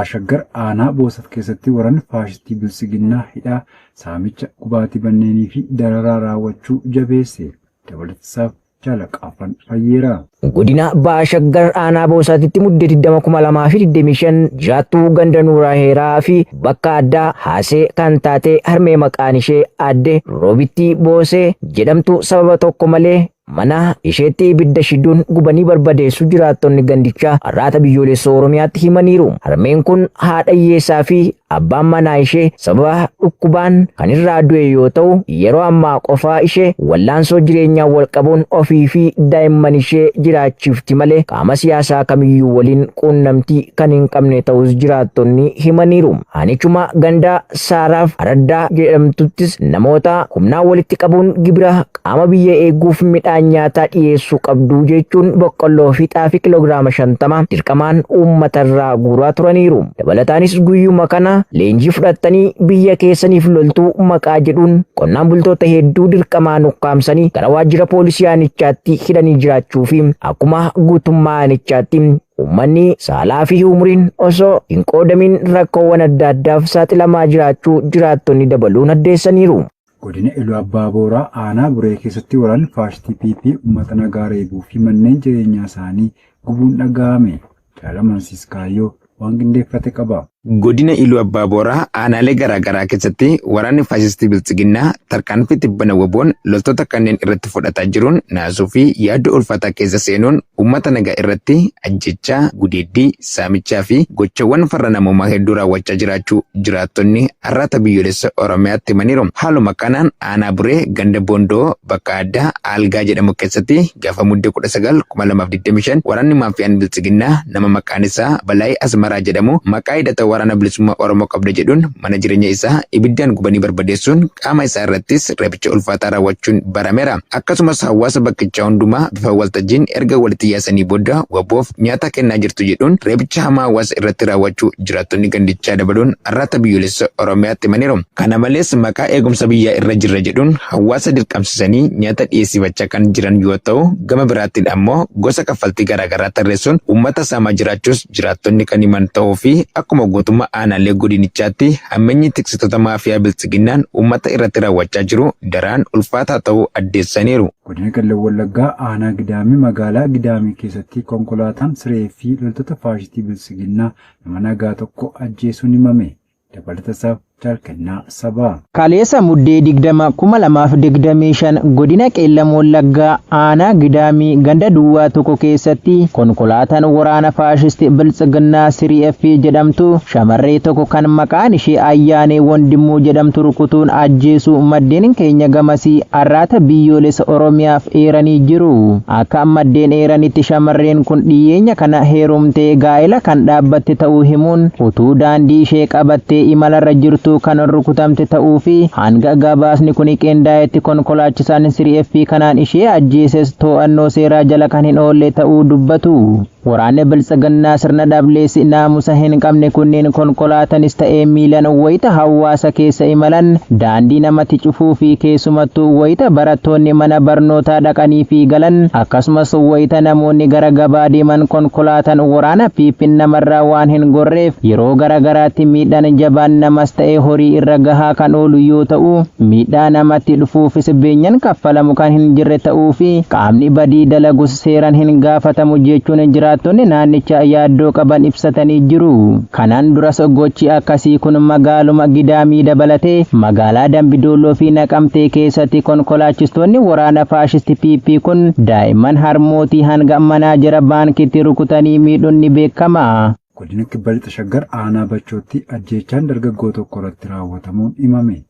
Baashaggar aanaa Boosat keessatti waraanni faashistii Bilisiginnaa hidhaa saamicha gubaatii banneenii fi dararaa raawwachuu jabeesse. Dabalatasaaf Jalaqaafan Fayyeera. Godina Baashaggar aanaa Boosatitti muddee 2025 jiraattuu ganda Nuuraa Heeraa fi bakka addaa Haasee kan taate harmee maqaan ishee Aadde Roobittii Boosee jedhamtu sababa tokko malee mana isheetti ibidda shiduun gubanii barbadeessu jiraattonni gandichaa arraata biyyoolessa Oromiyaatti himaniiru. Harmeen kun haadha hiyyeessaa fi abbaan manaa ishee sababa dhukkubaan kan irraa du'e yoo ta'u yeroo ammaa qofaa ishee wallaansoo jireenyaa wal qabuun ofii fi daa'imman ishee jiraachiifti malee qaama siyaasaa kamiyyuu waliin quunnamtii kan hin qabne ta'us jiraattonni himaniiru. Aanichuma ganda Saaraaf Araddaa jedhamtuttis namoota humnaan walitti qabuun gibira qaama biyya eeguuf midhaan nyaataa dhiyeessuu qabdu jechuun boqqolloo fi xaafii kiloogiraama 50 dirqamaan uummatarraa guuraa turaniiru. Dabalataanis guyyuma kana leenjii fudhattanii biyya keessaniif loltuu maqaa jedhuun qonnaan bultoota hedduu dirqamaan ukkaamsanii gara waajjira poolisii aanichaatti hidhanii jiraachuu fi akkuma guutummaa aanichaatti uummanni saalaa fi umuriin osoo hin qoodamin rakkoowwan adda addaaf saaxilamaa jiraachuu jiraattonni dabaluun addeessaniiru. Godina Iluu Abbaa Booraa aanaa Buree keessatti waraanni faashistii PP uummata nagaa reebuu fi manneen jireenyaa isaanii gubuun dhaga'ame. Jaalamansiis Kaayyoo waan qindeeffate qaba. Godina Iluu Abbaa Booraa aanaalee garaagaraa keessatti waraanni faashistii Bilisiginnaa tarkaanfii tibbana waboon loltoota kanneen irratti fudhataa jiruun naasuu fi yaada ulfaataa keessa seenuun uummata nagaa irratti ajjechaa, gudeeddii, saamichaa fi gochawwan farra namummaa hedduu raawwachaa jiraachuu jiraattonni arraata biyyoolessa Oromiyaatti himaniiru. Haaluma kanaan aanaa Buree ganda Boondoo bakka addaa Aalgaa jedhamu keessatti gaafa muddee 19 2025 waraanni maafiyaan Bilisiginnaa nama maqaan isaa Balaayii Asmaraa jedhamu maqaa hidhata waraana bilisummaa Oromoo qabda jedhuun mana jireenya isaa ibiddaan gubanii barbadeessuun qaama isaa irrattis reebicha ulfaataa raawwachuun barameera. Akkasumas hawaasa bakkichaa hundumaa bifa waltajjiin erga walitti yaasanii booda waboof nyaata kennaa jirtu jedhuun reebicha hamaa hawaasa irratti raawwachuu jiraattonni gandichaa dabaluun arraata biyyoolessa Oromiyaatti himaniiru. Kana malees maqaa eegumsa biyyaa irra jirra jedhuun hawaasa dirqamsisanii nyaata dhiyeessifachaa kan jiran yoo ta'u gama biraattiin ammoo gosa kaffaltii garaagaraa tarreessuun uummata saamaa jiraachuus jiraattonni kan himan ta'uu fi akkuma guutummaa aanaalee godinichaatti hammeenyi tiksitoota maafiyaa Bilisiginnaan uummata irratti raawwachaa jiru daraan ulfaataa ta'uu addeessaniiru. Godina Qellem Wallaggaa aanaa Gidaamii magaalaa Gidaamii keessatti konkolaataan siree fi loltoota faashistii Bilisiginnaa nama nagaa tokko ajjeesuun himame. Dabalatasaaf Jalkannaa Sabaa. Kaleessa muddee 2025 godina Qellem Wallaggaa aanaa Gidaamii ganda duwwaa tokko keessatti konkolaataan waraana faashistii Bilisiginnaa Sirii F jedhamtu shamarree tokko kan maqaan ishee Ayyaanee Wandimmoo jedhamtu rukutuun ajjeesuu maddeen keenya gamasii arraata biyyoolessa Oromiyaaf eeranii jiru. Akka maddeen eeranitti shamarreen kun dhiyeenya kana heerumtee gaa'ela kan dhaabbatte ta'uu himuun utuu daandii ishee qabattee imalarra jirtu kan rukutamte ta'uu fi hanga gabaasni kun qindaa'etti konkolaachisaan Sirii F kanaan ishee ajjeeses to'annoo seeraa jala kan hin oolle ta'uu dubbatu. Waraanni Bilisiginnaa sirna dhableessi naamusa hin qabne kunneen konkolaatanis ta'ee miilan wayita hawaasa keessa imalan daandii namatti cufuu fi keessumattuu wayita barattoonni mana barnootaa dhaqanii fi galan akkasumas wayita namoonni gara gabaa deeman konkolaataan waraana piipin namarraa waan hin gorreef yeroo garagaraatti miidhaan jabaan namas ta'ee horii irra gahaa kan oolu yoo ta'u miidhaa namatti dhufuufis beenyan kaffalamu kan hin jirre ta'uu fi qaamni badii dalagus seeraan hin gaafatamu jechuun jiraattonni naannicha yaaddoo qaban ibsatanii jiru. Kanaan duras gochi akkasii kun magaaluma Gidaamii dabalatee magaalaa Dambidooloo fi Naqamtee keessatti konkolaachistoonni waraana faashistii PP kun daa'imman harmootii hanga manaajara baankiitti rukutanii miidhuun ni beekama. Godina Kibba Lixa Shaggar aanaa Bachootti ajjeechaan dargaggoo tokko irratti raawwatamuun himame.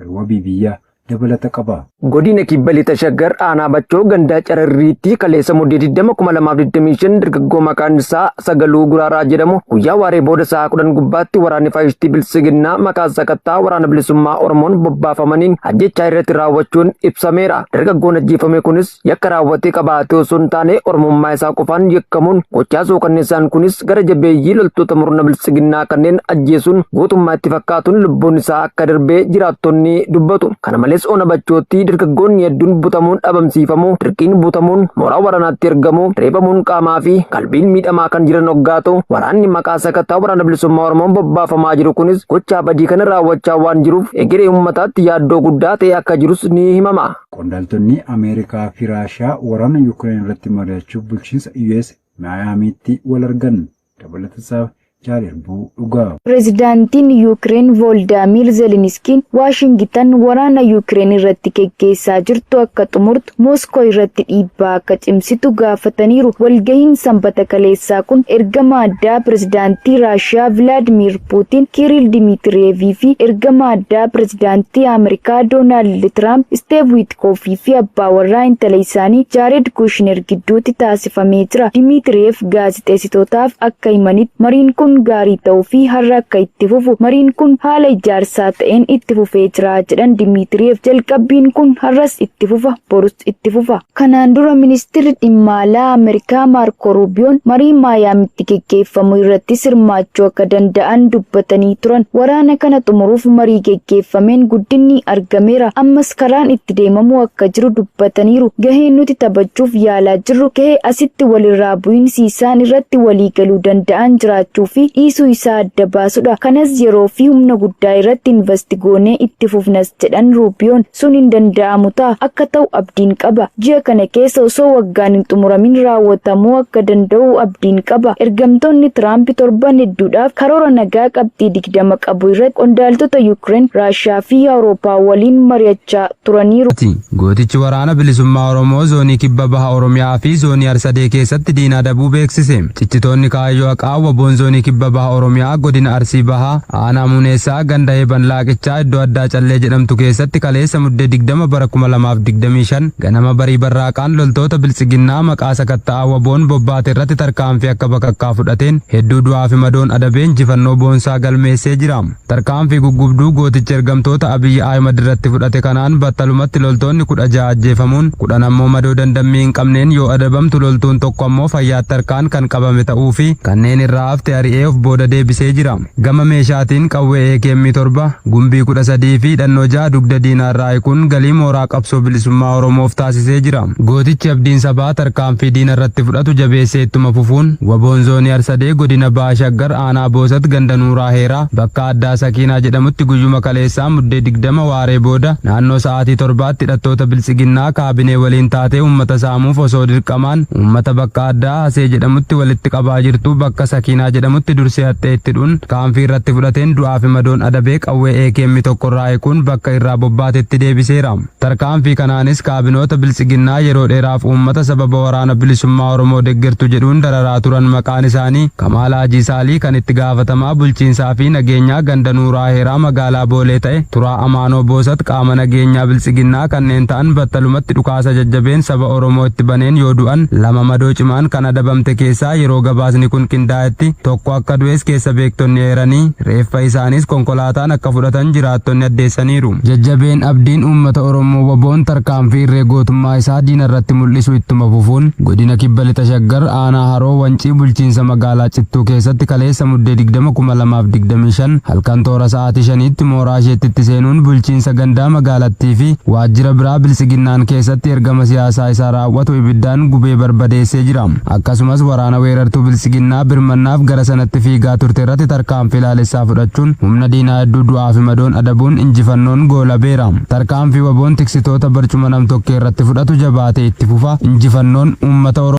Wabii biyyaa dabalata qaba. Godina Kibba Lixa Shaggar aanaa Bachoo gandaa Cararriitti kaleessa muddee 2025 dargaggoo maqaan isaa Sagaluu Guraaraa jedhamu guyyaa waaree booda sa'a 10 gubbaatti waraanni faashistii Bilisiginnaa maqaa sakattaa waraana bilisummaa Oromoon bobbaafamaniin ajjechaa irratti raawwachuun ibsameera. Dargaggoon ajjeefame kunis yakka raawwatee qabaatee osoo hin taane Oromummaa isaa qofaan yakkamuun gochaa suukanneessaan kunis gara jabeeyyii loltoota murna Bilisiginnaa kanneen ajjeesuun gootummaa itti fakkaatuun lubbuun isaa akka darbee jiraattonni dubbatu. Kana malee Innis ona bachootti dargaggoonni hedduun butamuun dhabamsiifamuu, dirqiin butamuun, mooraa waraanaatti ergamuu, reebamuun qaamaa fi qalbiin miidhamaa kan jiran hoggaa ta'u, waraanni maqaa sakattaa waraana bilisummaa Oromoon bobbaafamaa jiru kunis gochaa badii kana raawwachaa waan jiruuf egeree uummataatti yaaddoo guddaa ta'e akka jirus ni himama. Qondaaltonni Ameerikaa fi Raashiyaa waraana Yuukireen irratti mari'achuuf bulchiinsa US Mayaamiitti wal argan. Dabalatasaaf Jaalarbuu dhugaa. Pireezidaantiin Yuukireen Vooldaamir Zelenskiin Waashingitan waraana Yuukireen irratti geggeessaa jirtu akka xumurtu Mooskoo irratti dhiibbaa akka cimsitu gaafataniiru. Walgahiin sanbata kaleessaa kun ergama addaa pireezidaantii Raashiyaa Vilaadimir Puutiin, Kiriil Dimitriyeevii fi ergama addaa pireezidaantii Ameerikaa Doonaald Tiraamp, Steev Wiitkoofii fi abbaa warraa intala isaanii Jaared Kushner gidduutti taasifamee jira. Dimitriyeef gaazexeessitootaaf akka himanitti mariin kun gaarii ta'uu fi har'a akka itti fufu mariin kun haala ijaarsaa ta'een itti fufee jira jedhan Dimitriyeef. Jalqabbiin kun har'as itti fufa, borus itti fufa. Kanaan dura ministeerri dhimma alaa Ameerikaa Maarko Ruubiyoon marii Maayaamitti geggeeffamu irratti hirmaachuu akka danda'an dubbatanii turan. Waraana kana xumuruuf marii geggeeffameen guddinni argameera. Ammas karaan itti deemamuu akka jiru dubbataniiru. Gaheen nuti taphachuuf yaalaa jirru gahee asitti walirraa bu'iinsi isaan irratti walii galuu danda'an jiraachuu fi dhiisuu isaa adda baasudha. Kanas yeroo fi humna guddaa irratti investigoonee itti fufnas jedhan Ruubiyoon. Sun hin danda'amu ta'a akka ta'u abdiin qaba. Ji'a kana keessa osoo waggaan hin xumuramin raawwatamuu akka danda'u abdiin qaba. Ergamtoonni Tiraamp torban hedduudhaaf karoora nagaa qabxii 20 qabu irratti qondaaltota Yuukireen, Raashiyaa fi Awurooppaa waliin mari'achaa turaniiru. Gootichi waraana bilisummaa Oromoo zoonii kibba baha Oromiyaa fi zoonii Arsadee keessatti diinaa dabuu beeksise. Ciccitoonni kaayyoo haqaa waboon zoonii kibba baha Oromiyaa godina Arsii bahaa aanaa Muneessaa ganda Eeban Laaqichaa iddoo addaa Callee jedhamtu keessatti kaleessa muddee 20 bara 2025 ganama barii barraaqaan loltoota biltsiginnaa maqaa sakatta'aa waboon bobbaate irratti tarkaanfii akka bakakkaa fudhateen hedduu du'aa fi madoon adabeen injifannoo boonsaa galmeessee jira. Tarkaanfii guggubduu gootichi ergamtoota Abiyyi Ahimad irratti fudhate kanaan battalumatti loltoonni 16 ajjeefamuun 10 ammoo madoo dandammii hin qabneen yoo adabamtu loltuun tokko ammoo fayyaatti harkaan kan qabame ta'uu fi kanneen irraa hafte ari'ee of booda deebisee jira. Gama meeshaatiin qawwee AK-7 gumbii 13 fi hidhannoo 6 dugda diinaarraa kun galii mooraa qabsoo bilisummaa Oromoof taasisee jira. Gootichi abdiin sabaa tarkaanfii diina irratti fudhatu jabeessee ittuma fufuun waboon zoonii Arsadee godina Baashaggar aanaa Boosat ganda Nuuraa Heeraa bakka addaa Sakiinaa jedhamutti guyyuma kaleessaa muddee 20 waaree booda naannoo sa'aatii 7tti hidhattoota biltsiginnaa kaabinee waliin taatee uummata saamuuf osoo dirqamaan uummata bakka addaa Hasee jedhamutti walitti qabaa jirtu bakka Sakiinaa jedhamutti dursee hattee itti dhuun kaanfii irratti fudhateen du'aa fi madoon adabee qawwee AK-1 irraa kun bakka irraa bobbaatetti deebiseera. Tarkaanfii kanaanis kaabinoota biltsiginnaa yeroo dheeraaf uummata sababa waraana bilisummaa Oromoo deeggartu jedhuun dararaa turan maqaan isaanii Kamaal Haajii Saalii kan itti gaafatamaa bulchiinsaa fi nageenyaa ganda Nuuraa Heeraa magaalaa Boolee ta'e Turaa Amaanoo Boosat qaama nageenyaa biltsiginnaa kanneen ta'an battalumatti dhukaasa jajjabeen saba Oromoo itti baneen yoo du'an 2 madoo cimaan kan adabamte keessaa yeroo gabaasni kun qindaa'etti tokko akka du'es keessa beektonni eeranii reeffa isaanis konkolaataan akka fudhatan jiraattonni addeessaniiru. Jajjabeen abdiin uummata Oromoo waboon tarkaanfii irree gootummaa isaa diina irratti mul'isu ittuma fufuun godina kibba lixa Shaggar aanaa Haroo Wancii bulchiinsa magaalaa Cittuu keessatti kaleessa muddee 20,2025 halkan toora sa'aatii 5tti mooraa isheetti seenuun bulchiinsa gandaa magaalattii fi waajjira biraa biltsiginnaan keessatti ergama siyaasaa isaa raawwatu ibiddaan gubee barbadeessee jira. Akkasumas waraana weerartuu biltsiginnaa birmannaaf gara sanatti fiigaa turte irratti tarkaanfii laalessaa fudhachuun humna diinaa hedduu du'aa fi madoon adabuun injifannoon goolabeera. Tarkaanfii waboon tiksitoota barcuma nam tokkee irratti fudhatu jabaatee itti fufa. Injifannoon uummata Oromoo